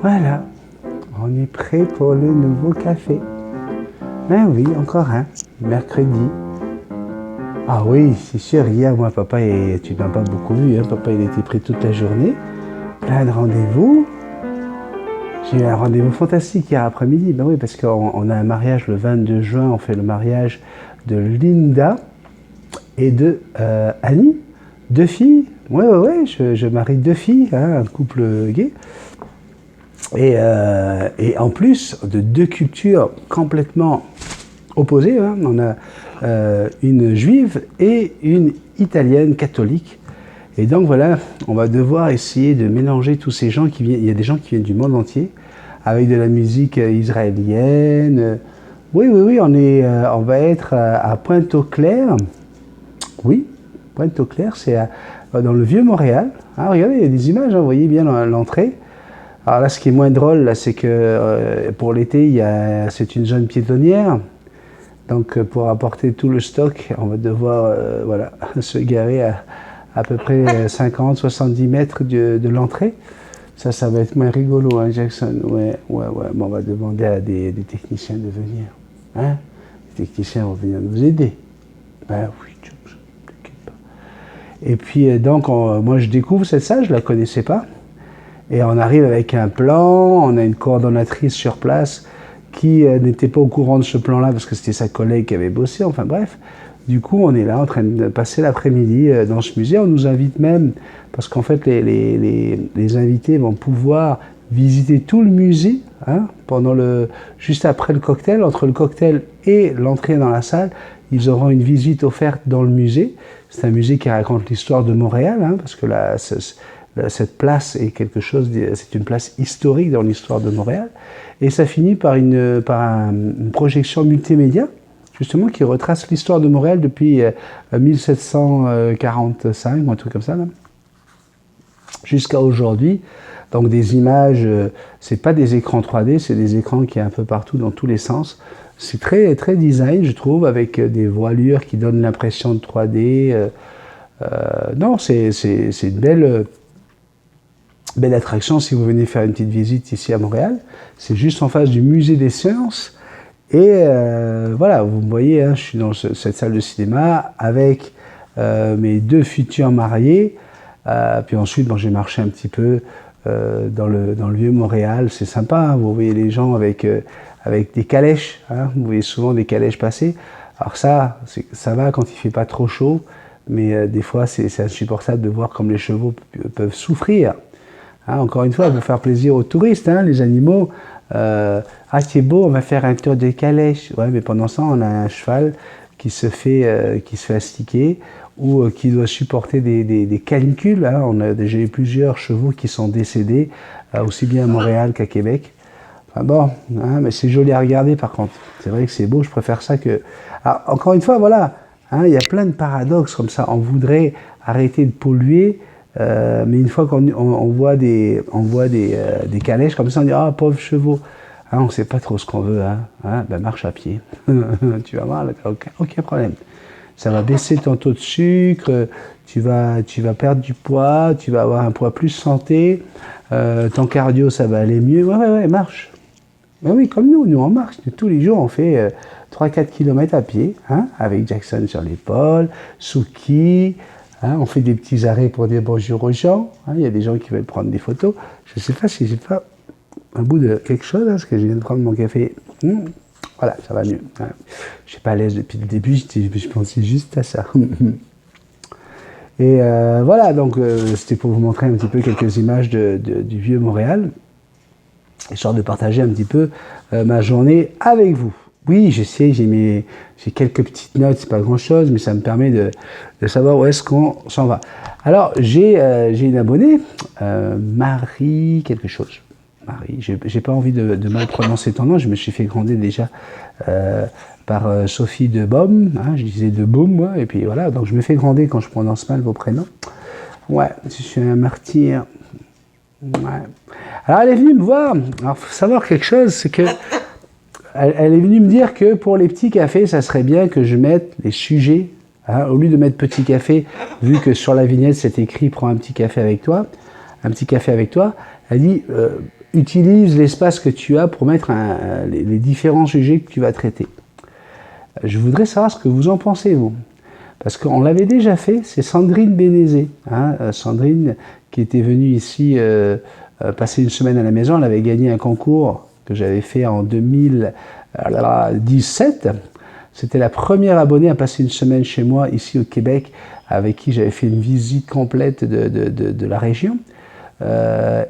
Voilà, on est prêt pour le nouveau café. Ben oui, encore un, mercredi. Ah oui, c'est sûr, hier, moi, papa, tu ne m'as pas beaucoup vu, hein, papa, il était pris toute la journée. Plein de rendez-vous. J'ai eu un rendez-vous fantastique hier après-midi. Ben oui, parce qu'on a un mariage le 22 juin, on fait le mariage de Linda et de Annie. Deux filles. Ouais, je marie deux filles, hein, un couple gay. Et en plus de deux cultures complètement opposées, hein, on a une juive et une italienne catholique. Et donc voilà, on va devoir essayer de mélanger tous ces gens qui viennent. Il y a des gens qui viennent du monde entier, avec de la musique israélienne. Oui, on va être à Pointe-aux-Clercs. Oui, Pointe-aux-Clercs, c'est dans le Vieux-Montréal. Ah, regardez, il y a des images, hein, vous voyez bien l'entrée. Alors là, ce qui est moins drôle, là, c'est que pour l'été, c'est une zone piétonnière. Donc pour apporter tout le stock, on va devoir voilà, se garer à peu près 50-70 mètres de l'entrée. Ça va être moins rigolo, hein, Jackson. Ouais. Bon, on va demander à des techniciens de venir. Hein? Les techniciens vont venir nous aider. Ben oui, Jackson, t'inquiète pas. Et puis donc, moi je découvre cette salle, je ne la connaissais pas. Et on arrive avec un plan, on a une coordonnatrice sur place qui n'était pas au courant de ce plan-là parce que c'était sa collègue qui avait bossé, enfin bref. Du coup, on est là en train de passer l'après-midi dans ce musée. On nous invite même, parce qu'en fait, les invités vont pouvoir visiter tout le musée hein, juste après le cocktail. Entre le cocktail et l'entrée dans la salle, ils auront une visite offerte dans le musée. C'est un musée qui raconte l'histoire de Montréal, hein, parce que cette place est c'est une place historique dans l'histoire de Montréal. Et ça finit par une projection multimédia, justement, qui retrace l'histoire de Montréal depuis 1745, ou un truc comme ça, jusqu'à aujourd'hui. Donc des images, c'est pas des écrans 3D, c'est des écrans qui est un peu partout dans tous les sens. C'est très, très design, je trouve, avec des voilures qui donnent l'impression de 3D. Non, c'est une belle attraction si vous venez faire une petite visite ici à Montréal. C'est juste en face du musée des sciences. Et voilà, vous me voyez, hein, je suis dans cette salle de cinéma avec mes deux futurs mariés. Puis ensuite, bon, j'ai marché un petit peu dans le vieux Montréal. C'est sympa, hein, vous voyez les gens avec des calèches. Hein, vous voyez souvent des calèches passer. Alors ça va quand il ne fait pas trop chaud. Mais des fois, c'est insupportable de voir comme les chevaux peuvent souffrir. Hein, encore une fois, pour faire plaisir aux touristes, hein, les animaux. C'est beau, on va faire un tour de calèche. Ouais, mais pendant ça, on a un cheval qui se fait astiquer ou qui doit supporter des canicules. Hein. On a déjà eu plusieurs chevaux qui sont décédés, aussi bien à Montréal qu'à Québec. Enfin bon, hein, mais c'est joli à regarder par contre. C'est vrai que c'est beau, je préfère ça que... Alors, encore une fois, voilà, hein, il y a plein de paradoxes comme ça. On voudrait arrêter de polluer, mais une fois qu'on voit des calèches comme ça, on dit « Ah, pauvres chevaux !» Hein, on ne sait pas trop ce qu'on veut, hein, ben marche à pied. Tu vas voir, aucun problème. Ça va baisser ton taux de sucre, tu vas perdre du poids, tu vas avoir un poids plus santé, ton cardio, ça va aller mieux. Ouais, marche. Ben oui, comme nous on marche. Tous les jours, on fait 3-4 km à pied, hein, avec Jackson sur l'épaule, Suki. Hein, on fait des petits arrêts pour dire bonjour aux gens. Hein, il y a des gens qui veulent prendre des photos. Je ne sais pas si j'ai pas un bout de quelque chose, hein, parce que je viens de prendre mon café. Voilà, ça va mieux. Hein. Je ne suis pas à l'aise depuis le début, je pensais juste à ça. Et voilà, donc c'était pour vous montrer un petit peu quelques images du vieux Montréal, histoire de partager un petit peu ma journée avec vous. Oui, je sais, j'ai quelques petites notes, c'est pas grand-chose, mais ça me permet de savoir où est-ce qu'on s'en va. Alors, j'ai une abonnée, Marie quelque chose. Marie, j'ai pas envie de mal prononcer ton nom, je me suis fait gronder déjà par Sophie de Baume, hein, je disais de Baume, moi, et puis voilà, donc je me fais gronder quand je prononce mal vos prénoms. Ouais, je suis un martyr. Ouais. Alors elle est venue me voir, alors il faut savoir quelque chose, c'est que elle est venue me dire que pour les petits cafés, ça serait bien que je mette les sujets, hein, au lieu de mettre petit café, vu que sur la vignette c'est écrit « Prends un petit café avec toi », elle dit utilise l'espace que tu as pour mettre les différents sujets que tu vas traiter. Je voudrais savoir ce que vous en pensez, vous. Parce qu'on l'avait déjà fait, c'est Sandrine Bénézé. Hein, Sandrine qui était venue ici passer une semaine à la maison, elle avait gagné un concours que j'avais fait en 2017. C'était la première abonnée à passer une semaine chez moi, ici au Québec, avec qui j'avais fait une visite complète de la région.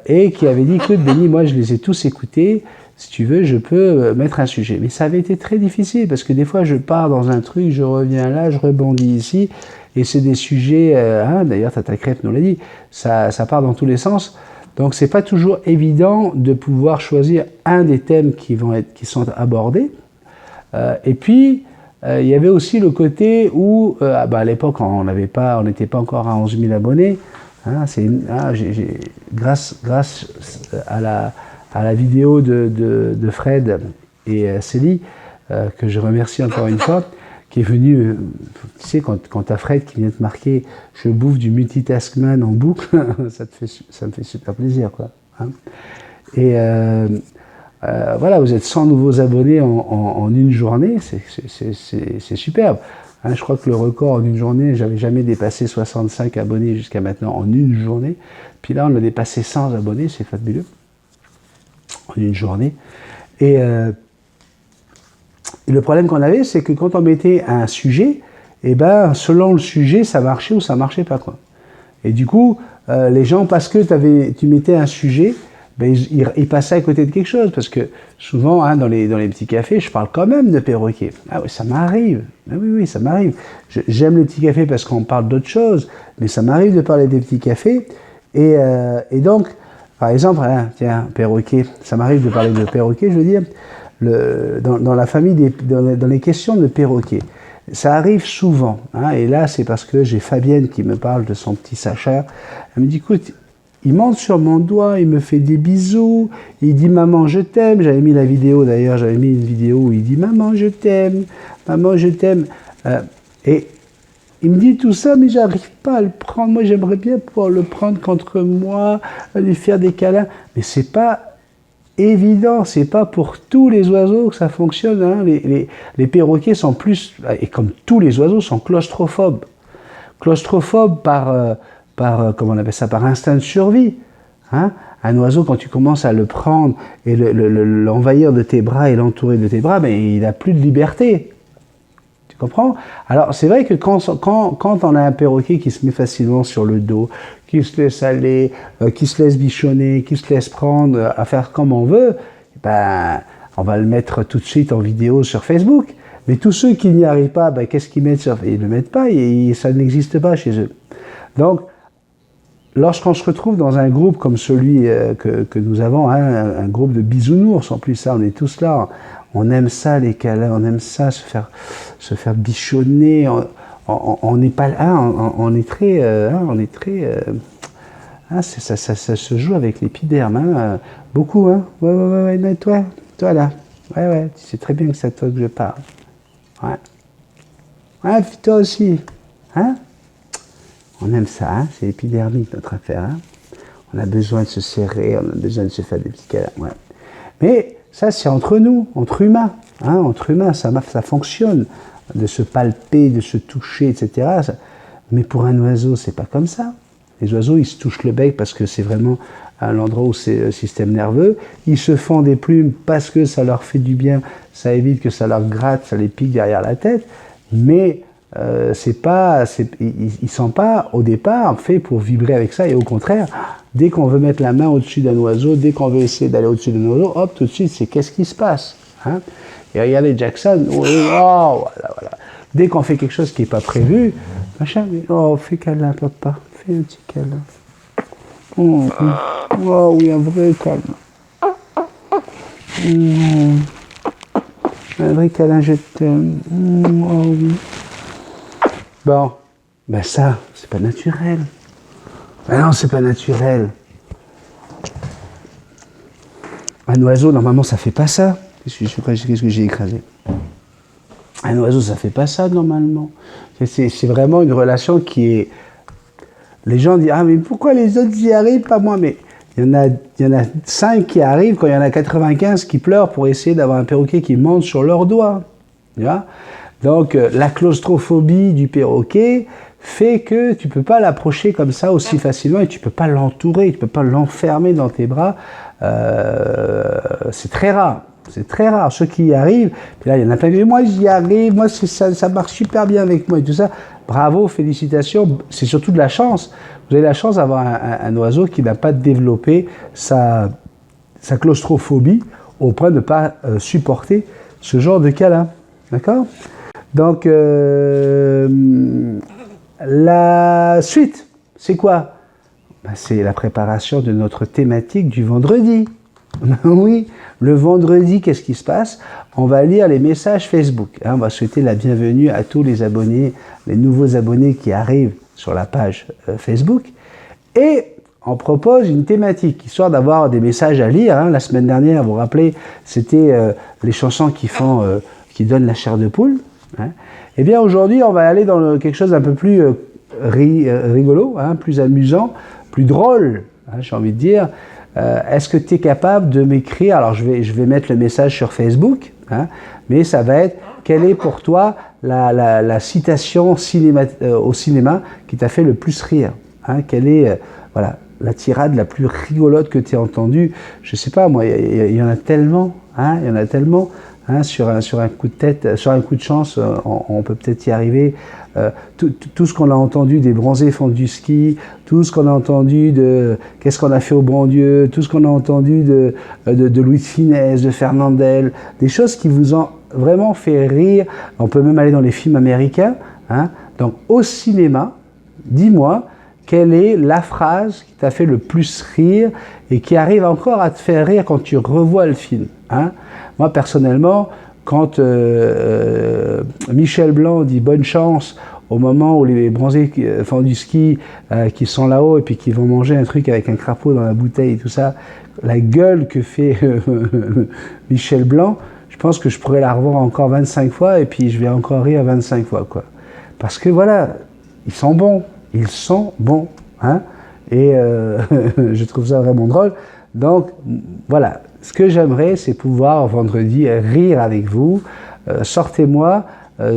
Et qui avait dit, écoute Benny, moi je les ai tous écoutés, si tu veux je peux mettre un sujet. Mais ça avait été très difficile, parce que des fois je pars dans un truc, je reviens là, je rebondis ici, et c'est des sujets, d'ailleurs Tata Crêpe nous l'a dit, ça part dans tous les sens. Donc c'est pas toujours évident de pouvoir choisir un des thèmes qui sont abordés. Et puis, il y avait aussi le côté où, à l'époque, on n'était pas encore à 11 000 abonnés. Hein, grâce à la vidéo de Fred et Célie, que je remercie encore une fois, qui est venu, tu sais, quand tu as Fred qui vient te marquer « Je bouffe du multitaskman en boucle », ça me fait super plaisir, quoi. Hein. Et voilà, vous êtes 100 nouveaux abonnés en une journée, c'est superbe. Hein, je crois que le record en une journée, j'avais jamais dépassé 65 abonnés jusqu'à maintenant en une journée. Puis là, on a dépassé 100 abonnés, c'est fabuleux, en une journée. Et le problème qu'on avait, c'est que quand on mettait un sujet, eh ben, selon le sujet, ça marchait ou ça marchait pas, quoi. Et du coup, les gens, parce que tu mettais un sujet, ben, ils passaient à côté de quelque chose, parce que souvent, hein, dans les petits cafés, je parle quand même de perroquet. Ah oui, ça m'arrive. Ah oui, ça m'arrive. J'aime les petits cafés parce qu'on parle d'autre chose, mais ça m'arrive de parler des petits cafés. Et donc, par exemple, hein, tiens, perroquet, ça m'arrive de parler de perroquet, je veux dire, dans la famille, dans les questions de perroquet. Ça arrive souvent, hein, et là, c'est parce que j'ai Fabienne qui me parle de son petit Sacha. Elle me dit, écoute, il monte sur mon doigt, il me fait des bisous, il dit « Maman, je t'aime ». J'avais mis la vidéo d'ailleurs, j'avais mis une vidéo où il dit « Maman, je t'aime, maman, je t'aime ». Et il me dit tout ça, mais j'arrive pas à le prendre. Moi, j'aimerais bien pouvoir le prendre contre moi, lui faire des câlins. Mais c'est pas évident, c'est pas pour tous les oiseaux que ça fonctionne. Hein. Les perroquets sont plus, et comme tous les oiseaux, sont claustrophobes. Claustrophobes par comment on appelle ça, par instinct de survie. Hein? Un oiseau, quand tu commences à le prendre et l'envahir de tes bras et l'entourer de tes bras, ben, il n'a plus de liberté. Tu comprends? Alors, c'est vrai que quand on a un perroquet qui se met facilement sur le dos, qui se laisse aller, qui se laisse bichonner, qui se laisse prendre, à faire comme on veut, ben, on va le mettre tout de suite en vidéo sur Facebook. Mais tous ceux qui n'y arrivent pas, ben, qu'est-ce qu'ils mettent sur Facebook? Ils ne le mettent pas, et ça n'existe pas chez eux. Donc, lorsqu'on se retrouve dans un groupe comme celui que nous avons, hein, un groupe de bisounours, en plus ça, on est tous là, on aime ça les câlins, on aime ça se faire bichonner, on n'est pas là, on est très, ça se joue avec l'épiderme, hein, beaucoup, hein, ouais, mais toi là, ouais, tu sais très bien que c'est à toi que je parle, ouais, puis toi aussi, hein. On aime ça, hein, c'est épidermique notre affaire. Hein. On a besoin de se serrer, on a besoin de se faire des petits câlins. Ouais. Mais ça, c'est entre nous, entre humains. Hein, entre humains, ça fonctionne, de se palper, de se toucher, etc. Mais pour un oiseau, c'est pas comme ça. Les oiseaux, ils se touchent le bec parce que c'est vraiment l'endroit où c'est le système nerveux. Ils se font des plumes parce que ça leur fait du bien, ça évite que ça leur gratte, ça les pique derrière la tête. Mais ils sont pas au départ faits pour vibrer avec ça, et au contraire, dès qu'on veut mettre la main au-dessus d'un oiseau, dès qu'on veut essayer d'aller au-dessus d'un oiseau, hop, tout de suite, c'est qu'est-ce qui se passe, hein? Et regardez Jackson, voilà. Dès qu'on fait quelque chose qui n'est pas prévu, machin, fais câlin, papa, fais un petit câlin. Oh oui, un vrai câlin. Un vrai câlin, je t'aime. Oh oui. Bon, ben ça, c'est pas naturel. Ben non, c'est pas naturel. Un oiseau, normalement, ça fait pas ça. Qu'est-ce que j'ai écrasé? Un oiseau, ça fait pas ça, normalement. C'est vraiment une relation qui est... Les gens disent, ah, mais pourquoi les autres y arrivent, pas moi? Mais il y en a 5 qui arrivent quand il y en a 95 qui pleurent pour essayer d'avoir un perroquet qui monte sur leurs doigts. Tu vois? Donc la claustrophobie du perroquet fait que tu ne peux pas l'approcher comme ça aussi facilement et tu ne peux pas l'entourer, tu ne peux pas l'enfermer dans tes bras. C'est très rare. C'est très rare. Ceux qui y arrivent, puis là il y en a plein qui disent moi j'y arrive, moi ça marche super bien avec moi et tout ça. Bravo, félicitations, c'est surtout de la chance. Vous avez la chance d'avoir un oiseau qui n'a pas développé sa claustrophobie au point de ne pas supporter ce genre de câlin. D'accord? Donc, la suite, c'est quoi? Ben, c'est la préparation de notre thématique du vendredi. Oui, le vendredi, qu'est-ce qui se passe? On va lire les messages Facebook. Hein, on va souhaiter la bienvenue à tous les abonnés, les nouveaux abonnés qui arrivent sur la page Facebook. Et on propose une thématique, histoire d'avoir des messages à lire. Hein. La semaine dernière, vous vous rappelez, c'était les chansons qui donnent la chair de poule. Hein. Eh bien, aujourd'hui, on va aller dans quelque chose d'un peu plus rigolo, hein, plus amusant, plus drôle, hein, j'ai envie de dire. Est-ce que tu es capable de m'écrire? Alors, je vais mettre le message sur Facebook, hein, mais ça va être quelle est pour toi la citation au cinéma qui t'a fait le plus rire, hein, quelle est voilà, la tirade la plus rigolote que tu as entendue? Je ne sais pas, moi, il y en a tellement, hein, il y en a tellement. Hein, sur un coup de tête, sur un coup de chance, on peut peut-être y arriver. Tout ce qu'on a entendu des bronzés font du ski, tout ce qu'on a entendu de qu'est-ce qu'on a fait au bon Dieu, tout ce qu'on a entendu de Louis de Funès, de Fernandel, des choses qui vous ont vraiment fait rire. On peut même aller dans les films américains. Hein. Donc au cinéma, dis-moi, quelle est la phrase qui t'a fait le plus rire et qui arrive encore à te faire rire quand tu revois le film, hein? Moi, personnellement, quand Michel Blanc dit « bonne chance » au moment où les bronzés font du ski, qui sont là-haut et puis qui vont manger un truc avec un crapaud dans la bouteille et tout ça, la gueule que fait Michel Blanc, je pense que je pourrais la revoir encore 25 fois et puis je vais encore rire 25 fois, quoi. Parce que voilà, ils sont bons. Ils sont bons, hein, et je trouve ça vraiment drôle. Donc, voilà, ce que j'aimerais, c'est pouvoir, vendredi, rire avec vous. Sortez-moi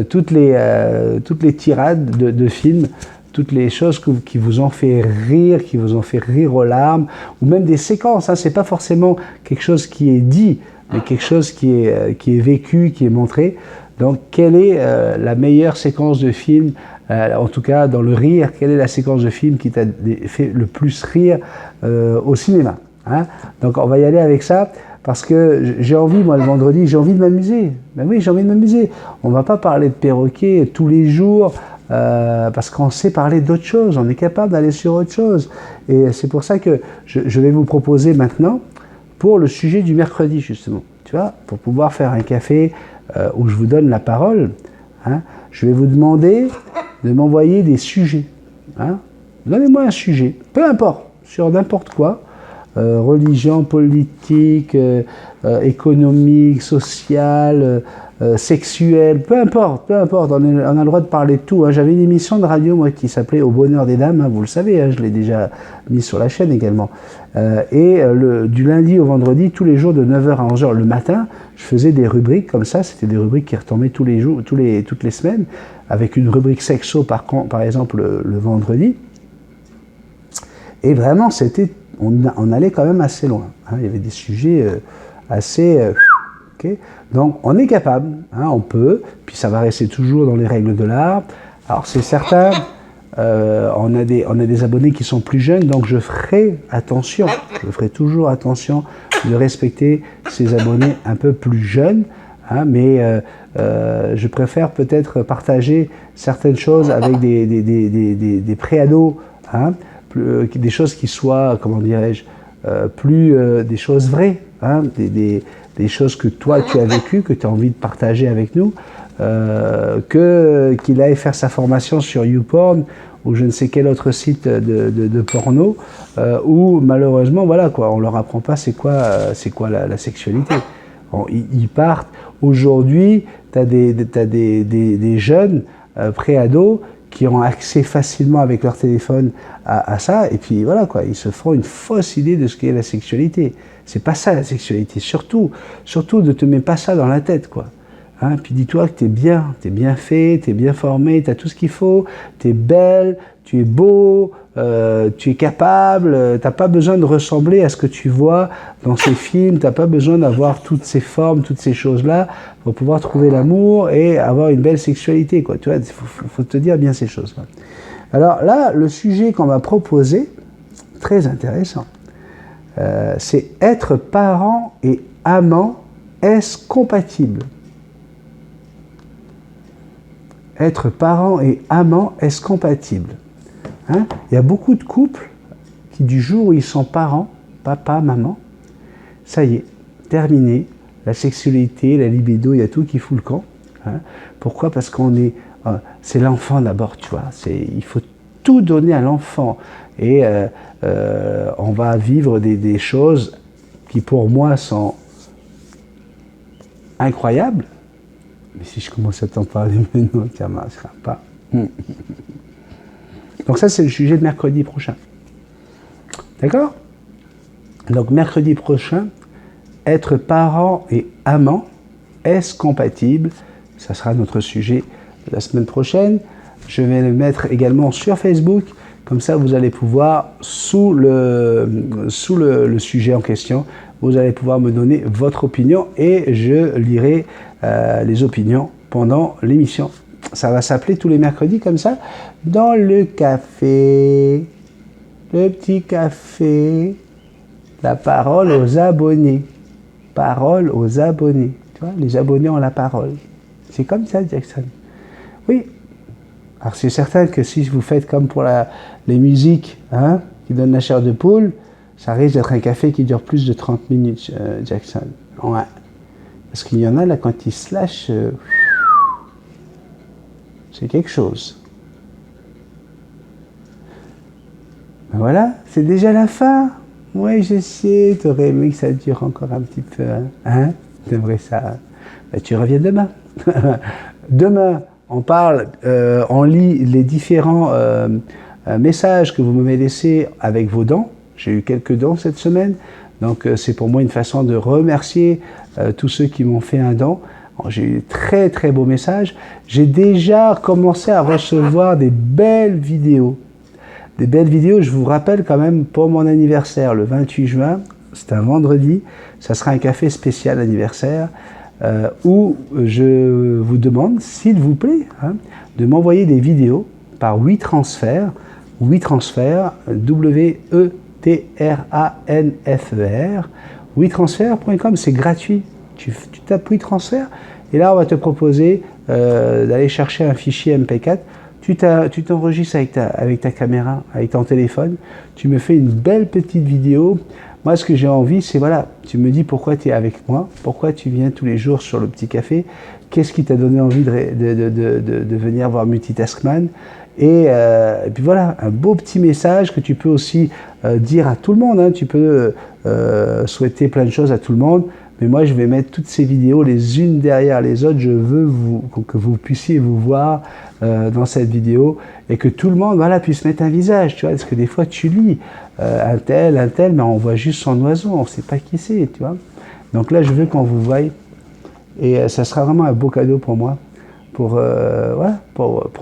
toutes les tirades de films, toutes les choses qui vous ont fait rire, qui vous ont fait rire aux larmes, ou même des séquences. Hein, c'est pas forcément quelque chose qui est dit, mais quelque chose qui est vécu, qui est montré. Donc, quelle est la meilleure séquence de film, en tout cas dans le rire, quelle est la séquence de film qui t'a fait le plus rire au cinéma, hein? Donc, on va y aller avec ça, parce que j'ai envie, moi, le vendredi, j'ai envie de m'amuser. Ben oui, j'ai envie de m'amuser. On ne va pas parler de perroquet tous les jours, parce qu'on sait parler d'autre chose, on est capable d'aller sur autre chose. Et c'est pour ça que je vais vous proposer maintenant, pour le sujet du mercredi, justement, tu vois, pour pouvoir faire un café où je vous donne la parole, hein, je vais vous demander de m'envoyer des sujets. Hein. Donnez-moi un sujet, peu importe, sur n'importe quoi, religion, politique, économique, social, sexuel, peu importe, on a le droit de parler de tout. Hein. J'avais une émission de radio, moi, qui s'appelait Au bonheur des dames, hein, vous le savez, hein, je l'ai déjà mis sur la chaîne également. Du lundi au vendredi, tous les jours de 9h à 11h le matin, je faisais des rubriques comme ça, c'était des rubriques qui retombaient tous les jours, toutes les semaines, avec une rubrique sexo par exemple le vendredi. Et vraiment, on allait quand même assez loin. Hein. Il y avait des sujets assez... Okay. Donc on est capable, hein, on peut, puis ça va rester toujours dans les règles de l'art. Alors c'est certain, on a des abonnés qui sont plus jeunes, donc je ferai toujours attention de respecter ces abonnés un peu plus jeunes, hein, mais je préfère peut-être partager certaines choses avec des pré-ados, hein, des choses qui soient, comment dirais-je, des choses vraies, hein, des choses que toi tu as vécues, que tu as envie de partager avec nous, qu'il aille faire sa formation sur YouPorn ou je ne sais quel autre site de porno, où malheureusement, voilà quoi, on leur apprend pas c'est quoi la sexualité. Bon, ils partent. Aujourd'hui, tu as des jeunes pré-ados qui ont accès facilement avec leur téléphone à ça, et puis voilà quoi, ils se font une fausse idée de ce qu'est la sexualité. C'est pas ça la sexualité, surtout ne te mets pas ça dans la tête quoi. Hein, puis dis-toi que t'es bien fait, t'es bien formé, t'as tout ce qu'il faut, t'es belle, tu es beau, tu es capable, t'as pas besoin de ressembler à ce que tu vois dans ces films, t'as pas besoin d'avoir toutes ces formes, toutes ces choses-là pour pouvoir trouver l'amour et avoir une belle sexualité, quoi. Tu vois, faut te dire bien ces choses. Quoi. Alors là, le sujet qu'on m'a proposé, très intéressant, c'est être parent et amant, est-ce compatible ? Être parent et amant, est-ce compatible ? Hein ? Il y a beaucoup de couples qui, du jour où ils sont parents, papa, maman, ça y est, terminé, la sexualité, la libido, il y a tout qui fout le camp. Hein ? Pourquoi ? Parce qu'on est... c'est l'enfant d'abord, tu vois. Il faut tout donner à l'enfant. Et on va vivre des choses qui, pour moi, sont incroyables. Mais si je commence à t'en parler maintenant, ça ne marchera pas. Donc ça, c'est le sujet de mercredi prochain. D'accord ? Donc mercredi prochain, être parent et amant, est-ce compatible ? Ça sera notre sujet de la semaine prochaine. Je vais le mettre également sur Facebook. Comme ça, vous allez pouvoir, sous le sujet en question, vous allez pouvoir me donner votre opinion et je lirai les opinions pendant l'émission. Ça va s'appeler tous les mercredis comme ça, dans le café, le petit café, la parole aux abonnés. Parole aux abonnés. Tu vois, les abonnés ont la parole. C'est comme ça, Jackson. Oui. Alors c'est certain que si vous faites comme pour les musiques hein, qui donnent la chair de poule, ça risque d'être un café qui dure plus de 30 minutes, Jackson. Ouais. Parce qu'il y en a là, quand ils se lâchent, c'est quelque chose. Ben voilà, c'est déjà la fin. Oui, je sais, tu aurais aimé que ça dure encore un petit peu. Hein, t'aimerais ça. Ben, tu reviens demain. Demain, on parle, on lit les différents messages que vous m'avez laissés avec vos dons. J'ai eu quelques dons cette semaine. Donc, c'est pour moi une façon de remercier tous ceux qui m'ont fait un don. J'ai eu très, très beaux messages. J'ai déjà commencé à recevoir des belles vidéos. Des belles vidéos, je vous rappelle quand même, pour mon anniversaire, le 28 juin, c'est un vendredi, ça sera un café spécial anniversaire, où je vous demande, s'il vous plaît, hein, de m'envoyer des vidéos par WeTransfer, WeTransfer, W-E-T-R-A-N-F-E-R, WeTransfer.com, c'est gratuit. Tu tapes WeTransfer, et là, on va te proposer d'aller chercher un fichier MP4. Tu t'enregistres avec ta caméra, avec ton téléphone. Tu me fais une belle petite vidéo. Moi, ce que j'ai envie, c'est voilà, tu me dis pourquoi tu es avec moi, pourquoi tu viens tous les jours sur le petit café, qu'est-ce qui t'a donné envie de venir voir Multitaskman. Et puis voilà, un beau petit message que tu peux aussi dire à tout le monde. Hein. Tu peux souhaiter plein de choses à tout le monde. Mais moi, je vais mettre toutes ces vidéos les unes derrière les autres. Je veux que vous puissiez vous voir dans cette vidéo et que tout le monde voilà, puisse mettre un visage. Tu vois, parce que des fois, tu lis un tel, mais on voit juste son oiseau. On ne sait pas qui c'est. Tu vois. Donc là, je veux qu'on vous voie. Et ça sera vraiment un beau cadeau pour moi. Pour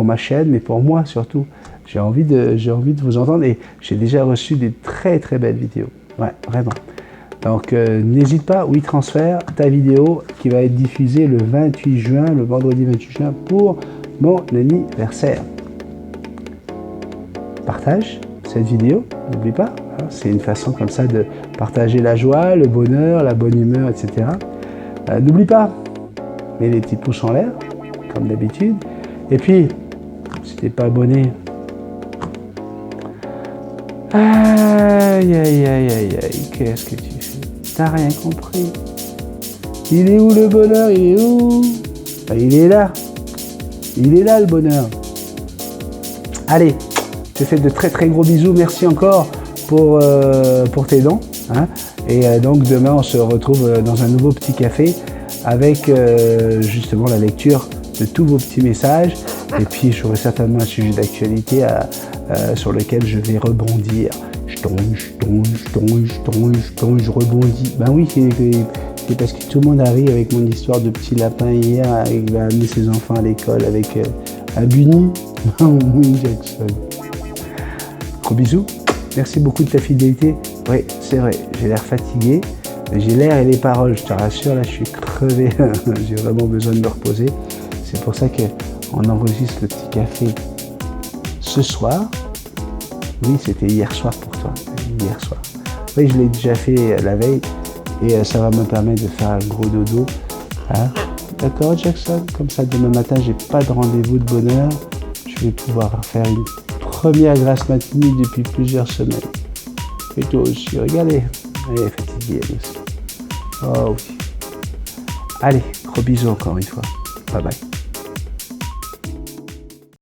ma chaîne, mais pour moi surtout. J'ai envie de vous entendre et j'ai déjà reçu des très, très belles vidéos. Ouais, vraiment. Donc, n'hésite pas, WeTransfer, ta vidéo qui va être diffusée le 28 juin, le vendredi 28 juin, pour mon anniversaire. Partage cette vidéo, n'oublie pas. Hein, c'est une façon comme ça de partager la joie, le bonheur, la bonne humeur, etc. N'oublie pas, mets les petits pouces en l'air, comme d'habitude. Et puis, si tu n'es pas abonné, aïe, qu'est-ce que tu fais? T'as rien compris. Il est où le bonheur? Il est où? Ben, il est là. Il est là le bonheur. Allez, je te fais de très très gros bisous. Merci encore pour tes dons. Hein. Et donc demain, on se retrouve dans un nouveau petit café avec justement la lecture de tous vos petits messages. Et puis j'aurai certainement un sujet d'actualité sur lequel je vais rebondir. Je rebondis. Ben oui, c'est parce que tout le monde arrive avec mon histoire de petit lapin hier, il va amener ses enfants à l'école avec un bunny. Oui, Jackson. Gros bisous. Merci beaucoup de ta fidélité. Oui, c'est vrai, j'ai l'air fatigué. J'ai l'air et les paroles, je te rassure, là je suis crevé. J'ai vraiment besoin de me reposer. C'est pour ça qu'on enregistre le petit café ce soir. Oui, c'était hier soir pour toi. Hier soir. Oui, je l'ai déjà fait la veille. Et ça va me permettre de faire un gros dodo. Hein? D'accord, Jackson? Comme ça, demain matin, j'ai pas de rendez-vous de bonne heure. Je vais pouvoir faire une première grasse matinée depuis plusieurs semaines. Et toi aussi, regardez. Elle est fatiguée, elle aussi. Oh oui. Allez, gros bisous encore une fois. Bye bye.